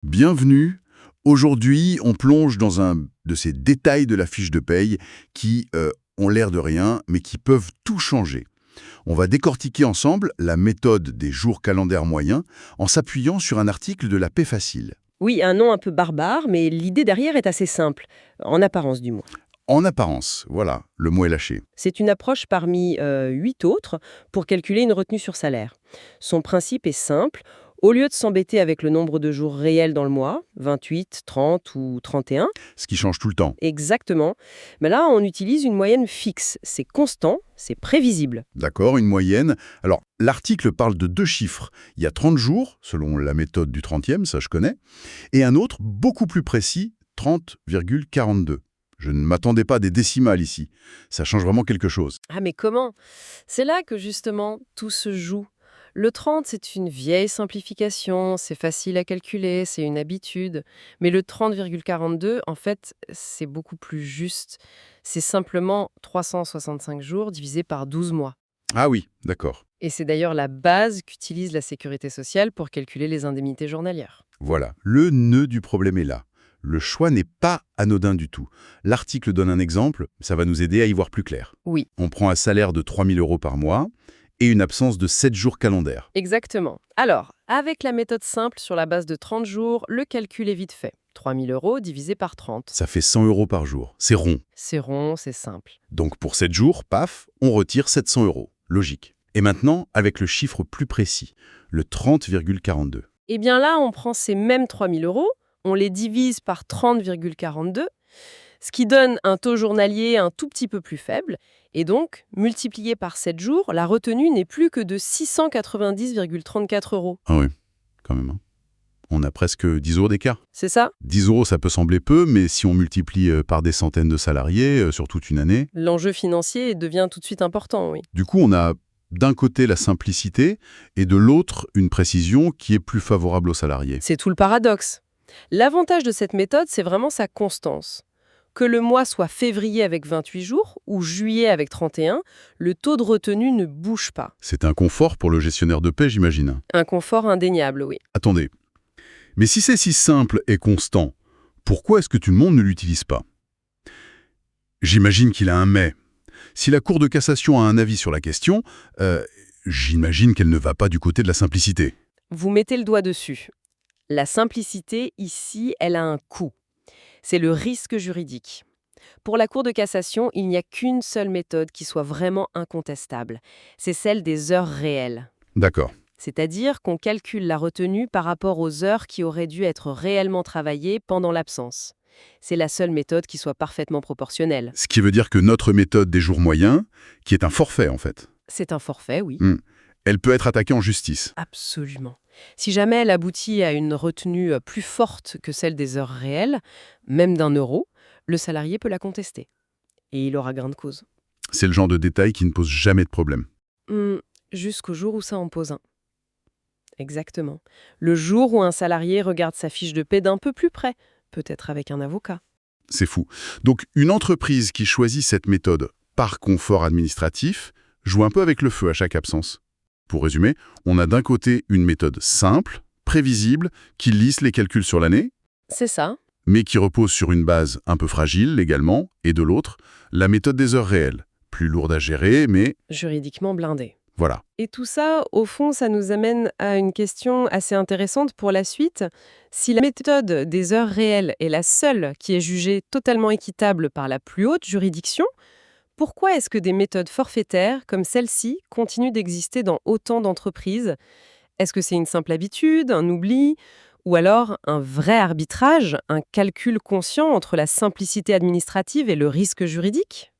Bienvenue. Aujourd'hui, on plonge dans un de ces détails de la fiche de paye qui ont l'air de rien, mais qui peuvent tout changer. On va décortiquer ensemble la méthode des jours calendaires moyens en s'appuyant sur un article de la Paix Facile. Oui, un nom un peu barbare, mais l'idée derrière est assez simple, en apparence du moins. En apparence, voilà, le mot est lâché. C'est une approche parmi 8 autres pour calculer une retenue sur salaire. Son principe est simple. Au lieu de s'embêter avec le nombre de jours réels dans le mois, 28, 30 ou 31, Ce qui change tout le temps. exactement, mais là on utilise une moyenne fixe. C'est constant, c'est prévisible. D'accord, une moyenne. Alors, l'article parle de deux chiffres. Il y a 30 jours, selon la méthode du 30e, ça je connais, et un autre beaucoup plus précis, 30,42. Je ne m'attendais pas à des décimales ici. Ça change vraiment quelque chose. Ah mais comment? C'est là que justement tout se joue. Le 30, c'est une vieille simplification, c'est facile à calculer, c'est une habitude. Mais le 30,42, en fait, c'est beaucoup plus juste. C'est simplement 365 jours divisé par 12 mois. Ah oui, d'accord. Et c'est d'ailleurs la base qu'utilise la sécurité sociale pour calculer les indemnités journalières. Voilà, le nœud du problème est là. Le choix n'est pas anodin du tout. L'article donne un exemple, ça va nous aider à y voir plus clair. Oui, On prend un salaire de 3 000 € par mois et une absence de 7 jours calendaires. exactement. Alors, avec la méthode simple sur la base de 30 jours, le calcul est vite fait. 3 000 € divisé par 30. Ça fait 100 € par jour. C'est rond. C'est rond, c'est simple. Donc pour 7 jours, paf, on retire 700 €. Logique. Et maintenant, avec le chiffre plus précis, le 30,42. Eh bien là, on prend ces mêmes 3 000 €, on les divise par 30,42, ce qui donne un taux journalier un tout petit peu plus faible. Et donc, multiplié par 7 jours, la retenue n'est plus que de 690,34 €. Ah oui, quand même. Hein. On a presque 10 € d'écart. C'est ça? 10 €, ça peut sembler peu, mais si on multiplie par des centaines de salariés sur toute une année, L'enjeu financier devient tout de suite important, oui. du coup, on a d'un côté la simplicité et de l'autre une précision qui est plus favorable aux salariés. C'est tout le paradoxe. L'avantage de cette méthode, c'est vraiment sa constance. Que le mois soit février avec 28 jours ou juillet avec 31, le taux de retenue ne bouge pas. C'est un confort pour le gestionnaire de paie, j'imagine. Un confort indéniable, oui. Attendez, mais si c'est si simple et constant, pourquoi est-ce que tout le monde ne l'utilise pas? J'imagine qu'il a un mais. Si la Cour de cassation a un avis sur la question, j'imagine qu'elle ne va pas du côté de la simplicité. Vous mettez le doigt dessus. La simplicité, ici, elle a un coût. C'est le risque juridique. Pour la Cour de cassation, il n'y a qu'une seule méthode qui soit vraiment incontestable. C'est celle des heures réelles. D'accord. C'est-à-dire qu'on calcule la retenue par rapport aux heures qui auraient dû être réellement travaillées pendant l'absence. C'est la seule méthode qui soit parfaitement proportionnelle. Ce qui veut dire que notre méthode des jours moyens, qui est un forfait en fait, C'est un forfait, oui. elle peut être attaquée en justice. Absolument. Si jamais elle aboutit à une retenue plus forte que celle des heures réelles, même d'1 €, le salarié peut la contester. Et il aura gain de cause. C'est le genre de détail qui ne pose jamais de problème. Jusqu'au jour où ça en pose un. Exactement. Le jour où un salarié regarde sa fiche de paie d'un peu plus près, peut-être avec un avocat. C'est fou. Donc une entreprise qui choisit cette méthode par confort administratif joue un peu avec le feu à chaque absence. Pour résumer, on a d'un côté une méthode simple, prévisible, qui lisse les calculs sur l'année, C'est ça. mais qui repose sur une base un peu fragile légalement, et de l'autre, la méthode des heures réelles, plus lourde à gérer, mais Juridiquement blindé. voilà. Et tout ça, au fond, ça nous amène à une question assez intéressante pour la suite. Si la méthode des heures réelles est la seule qui est jugée totalement équitable par la plus haute juridiction, pourquoi est-ce que des méthodes forfaitaires comme celle-ci continuent d'exister dans autant d'entreprises? Est-ce que c'est une simple habitude, un oubli, ou alors un vrai arbitrage, un calcul conscient entre la simplicité administrative et le risque juridique?